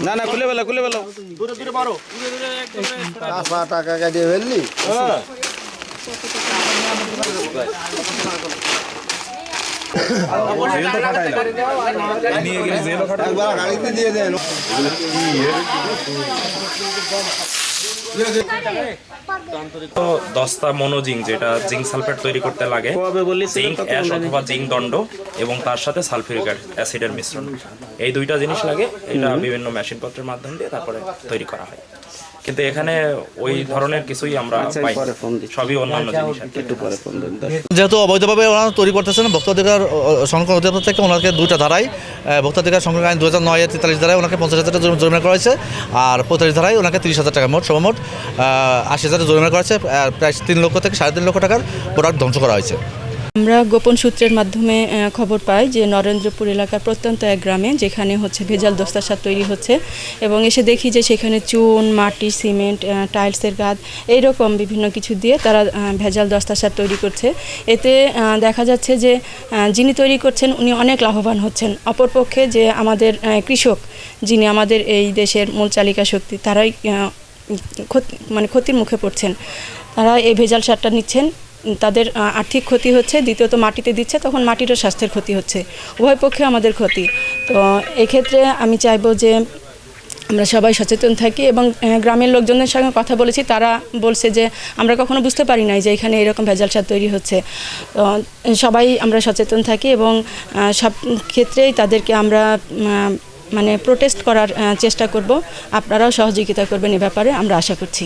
না না খুলে ফেলো দূরে দূরে মারো টাকা কাটিয়ে ফেললি গাড়িতে দিয়ে দেন দস্তা মনোজিং যেটা জিঙ্ক সালফেট তৈরি করতে লাগে, জিঙ্ক অ্যাশ অথবা জিঙ্ক দণ্ড এবং তার সাথে সালফিউরিক অ্যাসিডের মিশ্রণ, এই দুইটা জিনিস লাগে। এটা বিভিন্ন মেশিনপত্রের মাধ্যম দিয়ে তারপরে তৈরি করা হয়, কিন্তু এখানে ওই ধরনের কিছুই আমরা পাই, সবই অন্যান্য জিনিস। যেহেতু অবৈধভাবে ওনারা তৈরি করতেছেন, ভোক্তাধিকার সংরক্ষণ অধিদপ্তর থেকে ওনাকে দুইটা ধারায় ভোক্তাধিকার সংরক্ষণ আইন 2009-43 ধারায় ওনাকে 50,000 টাকা জরিমানা করা হয়েছে, আর 45 ধারায় ওনাকে 30,000 টাকা, মোট সর্বমোট 80,000 জরিমানা করা হয়েছে। প্রায় 3 লক্ষ থেকে 3.5 লক্ষ টাকার প্রোডাক্ট ধ্বংস করা হয়েছে। আমরা গোপন সূত্রের মাধ্যমে খবর পাই যে নরেন্দ্রপুর এলাকার প্রত্যন্ত এক গ্রামে যেখানে ভেজাল দস্তা সার তৈরি হচ্ছে, এবং এসে দেখি যে সেখানে চুন, মাটি, সিমেন্ট, টাইলসের গাদ এইরকম বিভিন্ন কিছু দিয়ে তারা ভেজাল দস্তা সার তৈরি করছে। এতে দেখা যাচ্ছে যে যিনি তৈরি করছেন উনি অনেক লাভবান হচ্ছেন, অপরপক্ষে যে আমাদের কৃষক যিনি আমাদের এই দেশের মূল চালিকা শক্তি তারাই ক্ষতির মুখে পড়ছেন। তারা এই ভেজাল সারটা নিচ্ছেন, তাদের আর্থিক ক্ষতি হচ্ছে, দ্বিতীয়ত মাটিতে দিচ্ছে, তখন মাটিরও স্বাস্থ্যের ক্ষতি হচ্ছে, উভয় পক্ষে আমাদের ক্ষতি। তো এক্ষেত্রে আমি চাইবো যে আমরা সবাই সচেতন থাকি, এবং গ্রামের লোকজনের সঙ্গে কথা বলেছি, তারা বলছে যে আমরা কখনো বুঝতে পারি নাই যে এখানে এরকম ভেজাল সার তৈরি হচ্ছে। তো সবাই আমরা সচেতন থাকি এবং সব ক্ষেত্রেই তাদেরকে আমরা প্রোটেস্ট করার চেষ্টা করব। আপনারাও সহযোগিতা করবেন এ ব্যাপারে আমরা আশা করছি।